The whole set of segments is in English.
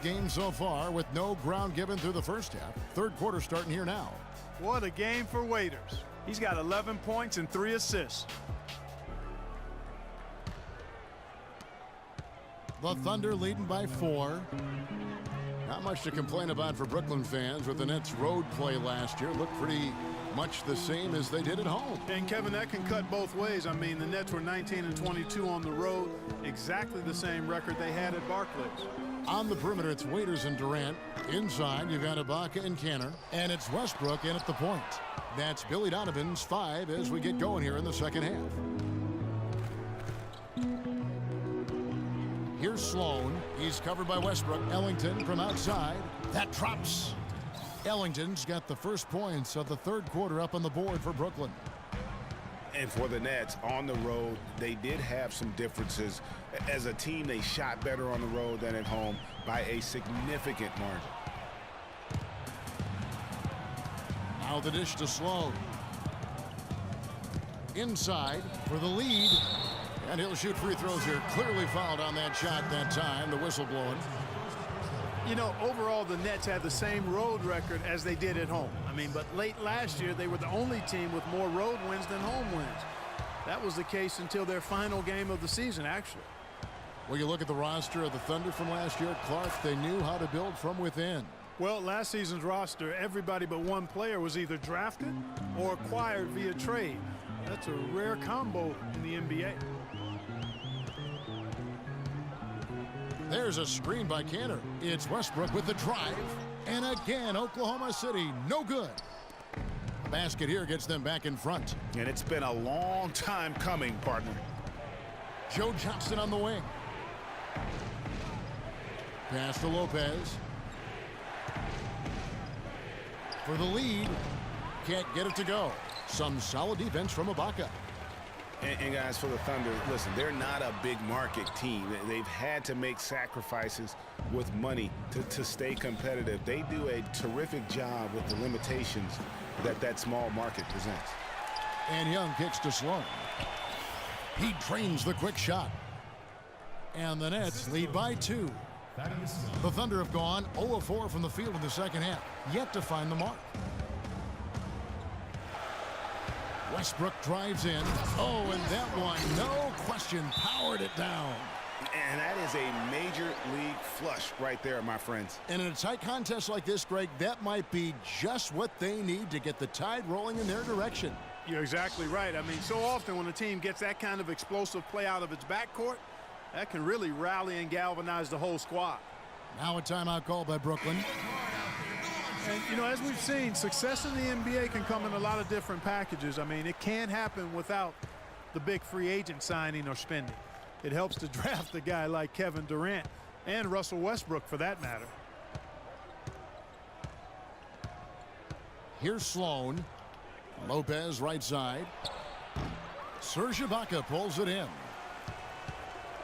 game so far with no ground given through the first half. Third quarter starting here now. What a game for Waiters. He's got 11 points and 3 assists. The Thunder leading by 4. Not much to complain about for Brooklyn fans with the Nets' road play last year. Looked pretty much the same as they did at home. And Kevin, that can cut both ways. I mean, the Nets were 19 and 22 on the road, exactly the same record they had at Barclays. On the perimeter, it's Waiters and Durant. Inside, you've got Ibaka and Kanter, and it's Westbrook in at the point. That's Billy Donovan's 5 as we get going here in the second half. Here's Sloan. He's covered by Westbrook. Ellington from outside. That drops. Ellington's got the first points of the third quarter up on the board for Brooklyn. And for the Nets, on the road, they did have some differences. As a team, they shot better on the road than at home by a significant margin. Now the dish to Sloan. Inside for the lead. And he'll shoot free throws here. Clearly fouled on that shot that time. The whistle blowing. You know, overall, the Nets had the same road record as they did at home. I mean, but late last year, they were the only team with more road wins than home wins. That was the case until their final game of the season, actually. Well, you look at the roster of the Thunder from last year, Clark, they knew how to build from within. Well, last season's roster, everybody but one player was either drafted or acquired via trade. That's a rare combo in the NBA. There's a screen by Kanter. It's Westbrook with the drive. And again, Oklahoma City, no good. The basket here gets them back in front. And it's been a long time coming, partner. Joe Johnson on the wing. Pass to Lopez. For the lead. Can't get it to go. Some solid defense from Ibaka. And guys, for the Thunder, listen, they're not a big market team. They've had to make sacrifices with money to stay competitive. They do a terrific job with the limitations that small market presents. And Young kicks to Sloan. He drains the quick shot. And the Nets lead by 2. The Thunder have gone 0 of 4 from the field in the second half, yet to find the mark. Westbrook drives in. Oh, and that one, no question, powered it down. And that is a major league flush right there, my friends. And in a tight contest like this, Greg, that might be just what they need to get the tide rolling in their direction. You're exactly right. I mean, so often when a team gets that kind of explosive play out of its backcourt, that can really rally and galvanize the whole squad. Now a timeout call by Brooklyn. And, you know, as we've seen, success in the NBA can come in a lot of different packages. I mean, it can't happen without the big free agent signing or spending. It helps to draft a guy like Kevin Durant and Russell Westbrook, for that matter. Here's Sloan. Lopez right side. Serge Ibaka pulls it in.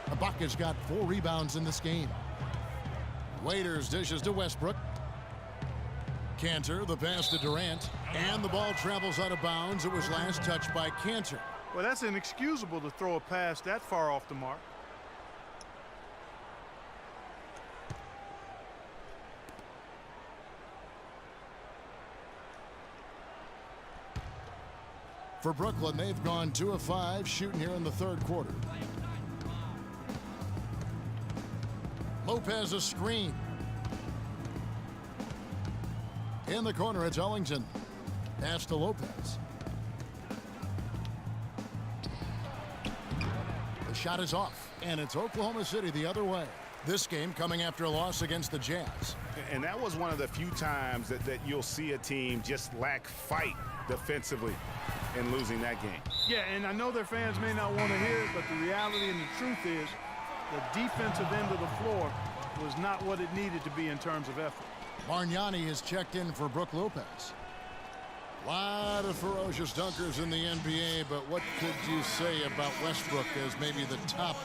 Ibaka's got 4 rebounds in this game. Waiters dishes to Westbrook. Kanter, the pass to Durant, and the ball travels out of bounds. It was last touched by Kanter. Well, that's inexcusable to throw a pass that far off the mark. For Brooklyn, they've gone 2 of 5 shooting here in the third quarter. Lopez a screen. In the corner, it's Ellington. Pass to Lopez. The shot is off, and it's Oklahoma City the other way. This game coming after a loss against the Jazz. And that was one of the few times that you'll see a team just lack fight defensively in losing that game. Yeah, and I know their fans may not want to hear it, but the reality and the truth is the defensive end of the floor was not what it needed to be in terms of effort. Bargnani has checked in for Brook Lopez. A lot of ferocious dunkers in the NBA, but what could you say about Westbrook as maybe the top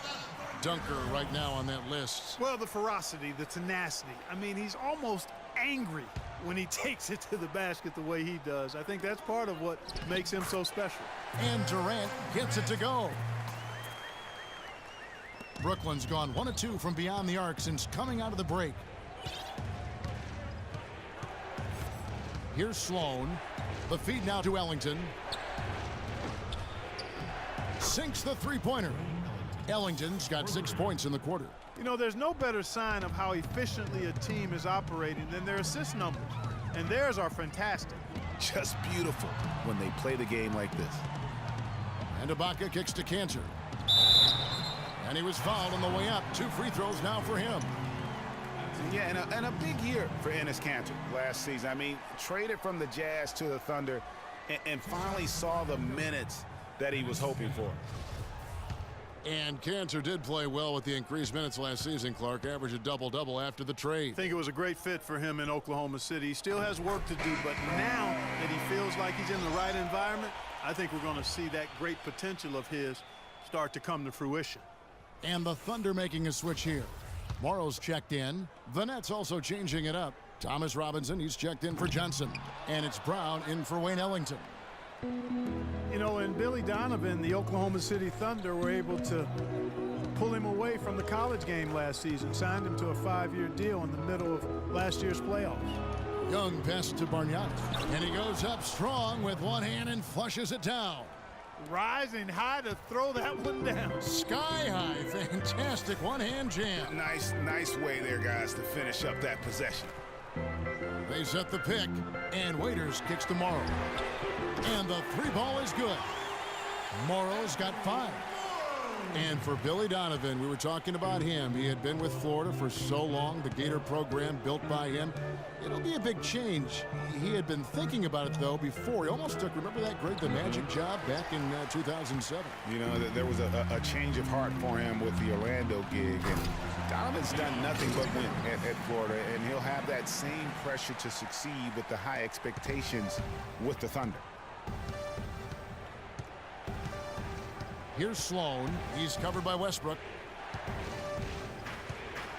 dunker right now on that list? Well, the ferocity, the tenacity. I mean, he's almost angry when he takes it to the basket the way he does. I think that's part of what makes him so special. And Durant gets it to go. Brooklyn's gone 1 of 2 from beyond the arc since coming out of the break. Here's Sloan. The feed now to Ellington. Sinks the three-pointer. Ellington's got 6 points in the quarter. You know, there's no better sign of how efficiently a team is operating than their assist numbers. And theirs are fantastic. Just beautiful when they play the game like this. And Ibaka kicks to Cantor. And he was fouled on the way up. 2 free throws now for him. Yeah, and a big year for Enes Kanter last season. I mean, traded from the Jazz to the Thunder and finally saw the minutes that he was hoping for. And Cantor did play well with the increased minutes last season, Clark. Averaged a double-double after the trade. I think it was a great fit for him in Oklahoma City. He still has work to do, but now that he feels like he's in the right environment, I think we're going to see that great potential of his start to come to fruition. And the Thunder making a switch here. Morrow's checked in. The Nets also changing it up. Thomas Robinson, he's checked in for Johnson. And it's Brown in for Wayne Ellington. You know, and Billy Donovan, the Oklahoma City Thunder, were able to pull him away from the college game last season, signed him to a 5-year deal in the middle of last year's playoffs. Young pass to Bargnani. And he goes up strong with one hand and flushes it down. Rising high to throw that one down. Sky high. Fantastic one-hand jam. Nice way there, guys, to finish up that possession. They set the pick, and Waiters kicks to Morrow. And the 3-ball is good. Morrow's got 5. And for Billy Donovan, we were talking about him. He had been with Florida for so long, the Gator program built by him. It'll be a big change. He had been thinking about it, though, before. He almost took, remember that Greg the Magic job back in 2007? You know, there was a change of heart for him with the Orlando gig. And Donovan's done nothing but win at Florida, and he'll have that same pressure to succeed with the high expectations with the Thunder. Here's Sloan. He's covered by Westbrook.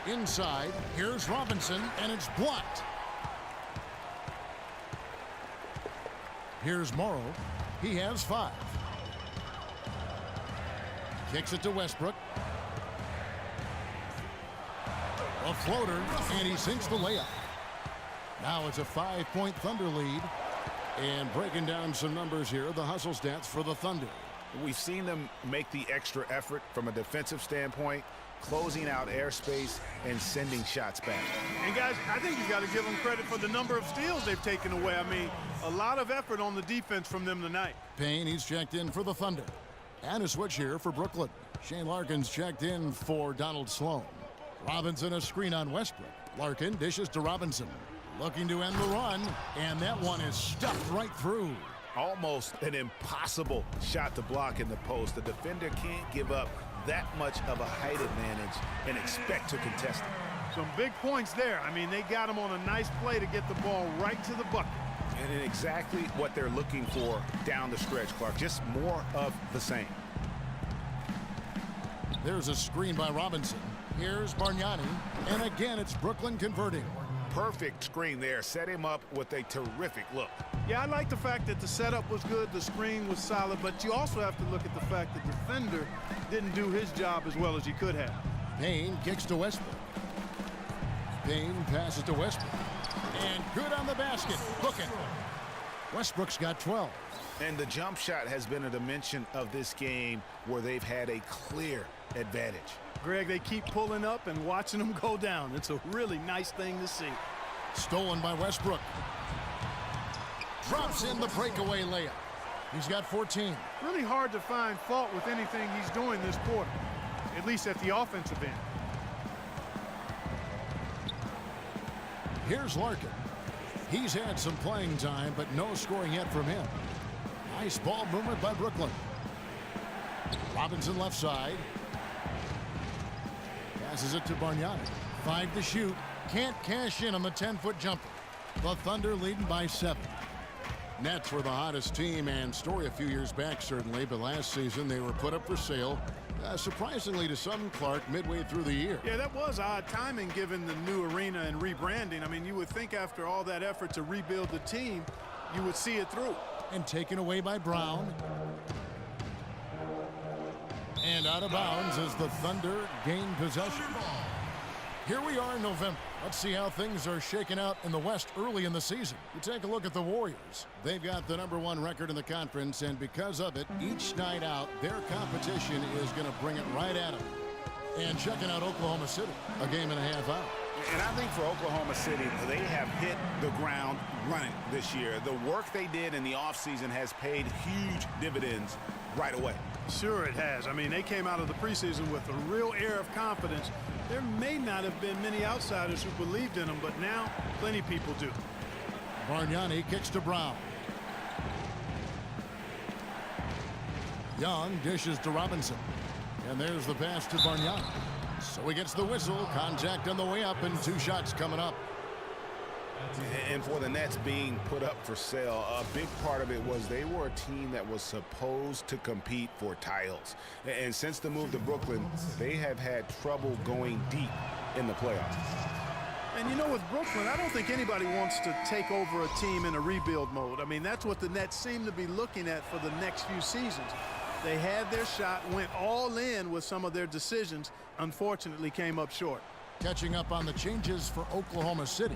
Inside, here's Robinson, and it's blocked. Here's Morrow. He has 5. Kicks it to Westbrook. A floater, and he sinks the layup. Now it's a 5-point Thunder lead. And breaking down some numbers here, the hustle stats for the Thunder. We've seen them make the extra effort from a defensive standpoint, closing out airspace and sending shots back. And guys, I think you got to give them credit for the number of steals they've taken away. I mean, a lot of effort on the defense from them tonight. Payne, he's checked in for the Thunder. And a switch here for Brooklyn. Shane Larkin's checked in for Donald Sloan. Robinson a screen on Westbrook. Larkin dishes to Robinson. Looking to end the run, and that one is stuffed right through. Almost an impossible shot to block in the post. The defender can't give up that much of a height advantage and expect to contest it. Some big points there. I mean, they got him on a nice play to get the ball right to the bucket. And exactly what they're looking for down the stretch, Clark. Just more of the same. There's a screen by Robinson. Here's Bargnani, and again it's Brooklyn converting. Perfect screen there. Set him up with a terrific look. Yeah, I like the fact that the setup was good, the screen was solid, but you also have to look at the fact that the defender didn't do his job as well as he could have. Payne kicks to Westbrook. Payne passes to Westbrook. And good on the basket. Hook it. Westbrook's got 12. And the jump shot has been a dimension of this game where they've had a clear advantage. Greg, they keep pulling up and watching them go down. It's a really nice thing to see. Stolen by Westbrook. Drops in the breakaway layup. He's got 14. Really hard to find fault with anything he's doing this quarter, at least at the offensive end. Here's Larkin. He's had some playing time, but no scoring yet from him. Nice ball movement by Brooklyn. Robinson left side. Passes it to Bargnani. 5 to shoot. Can't cash in on the 10-foot jumper. The Thunder leading by 7. Nets were the hottest team and story a few years back, certainly, but last season they were put up for sale, surprisingly to some, Clark, midway through the year. Yeah, that was odd timing given the new arena and rebranding. I mean, you would think after all that effort to rebuild the team, you would see it through. And taken away by Brown. And out of bounds as the Thunder gain possession. Here we are in November. Let's see how things are shaking out in the West early in the season. You take a look at the Warriors. They've got the #1 record in the conference, and because of it, each night out, their competition is going to bring it right at them. And checking out Oklahoma City, a game and a half out. And I think for Oklahoma City, they have hit the ground running this year. The work they did in the offseason has paid huge dividends right away. Sure it has. I mean, they came out of the preseason with a real air of confidence. There may not have been many outsiders who believed in them, but now plenty of people do. Bargnani kicks to Brown. Young dishes to Robinson. And there's the pass to Bargnani. So he gets the whistle. Contact on the way up, and 2 shots coming up. And for the Nets being put up for sale, a big part of it was they were a team that was supposed to compete for titles. And since the move to Brooklyn, they have had trouble going deep in the playoffs. And you know, with Brooklyn, I don't think anybody wants to take over a team in a rebuild mode. I mean, that's what the Nets seem to be looking at for the next few seasons. They had their shot, went all in with some of their decisions, unfortunately came up short. Catching up on the changes for Oklahoma City.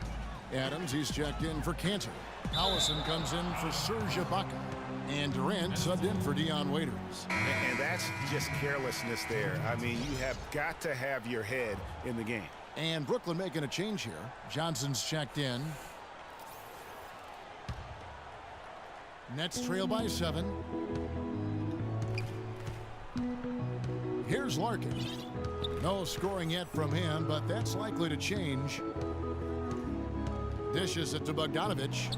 Adams, he's checked in for Cantor. Collison comes in for Serge Ibaka. And Durant subbed in for Dion Waiters. And that's just carelessness there. I mean, you have got to have your head in the game. And Brooklyn making a change here. Johnson's checked in. Nets trail by 7. Here's Larkin. No scoring yet from him, but that's likely to change. Dishes it to Bogdanovich.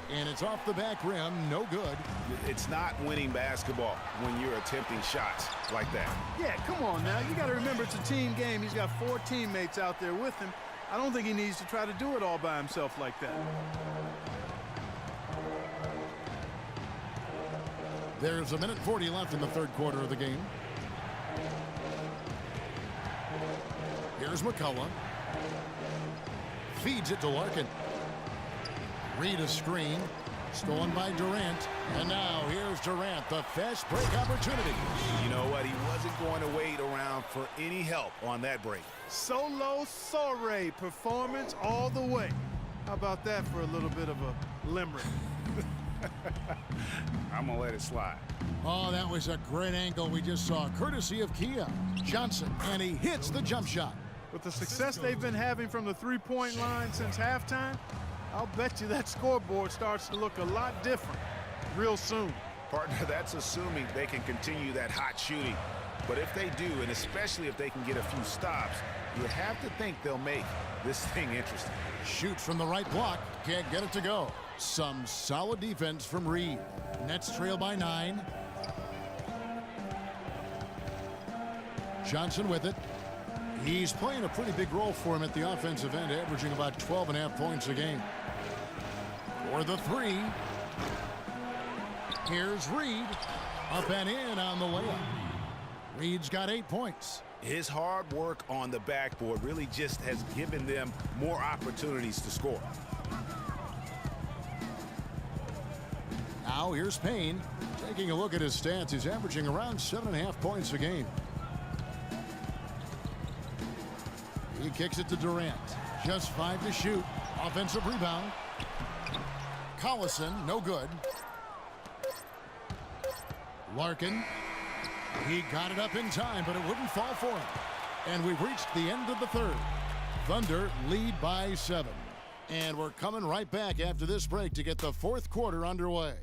And it's off the back rim. No good. It's not winning basketball when you're attempting shots like that. Yeah, come on now. You got to remember it's a team game. He's got 4 teammates out there with him. I don't think he needs to try to do it all by himself like that. There's 1:40 left in the third quarter of the game. Here's McCullough. Feeds it to Larkin. Reed a screen. Stolen by Durant. And now here's Durant, the fast break opportunity. You know what? He wasn't going to wait around for any help on that break. Solo Soiree performance all the way. How about that for a little bit of a limerick? I'm going to let it slide. Oh, that was a great angle we just saw, courtesy of Kia. Johnson, and he hits the jump shot. With the success they've been having from the three-point line since halftime, I'll bet you that scoreboard starts to look a lot different real soon. Partner, that's assuming they can continue that hot shooting. But if they do, and especially if they can get a few stops, you have to think they'll make this thing interesting. Shoots from the right block. Can't get it to go. Some solid defense from Reed. Nets trail by 9. Johnson with it. He's playing a pretty big role for him at the offensive end, averaging about 12.5 points a game. For the 3. Here's Reed. Up and in on the layup. Reed's got 8 points. His hard work on the backboard really just has given them more opportunities to score. Now here's Payne. Taking a look at his stats, he's averaging around 7.5 points a game. He kicks it to Durant. Just 5 to shoot. Offensive rebound. Collison, no good. Larkin. He got it up in time, but it wouldn't fall for him. And we've reached the end of the third. Thunder lead by 7. And we're coming right back after this break to get the fourth quarter underway.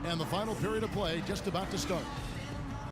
And the final period of play just about to start.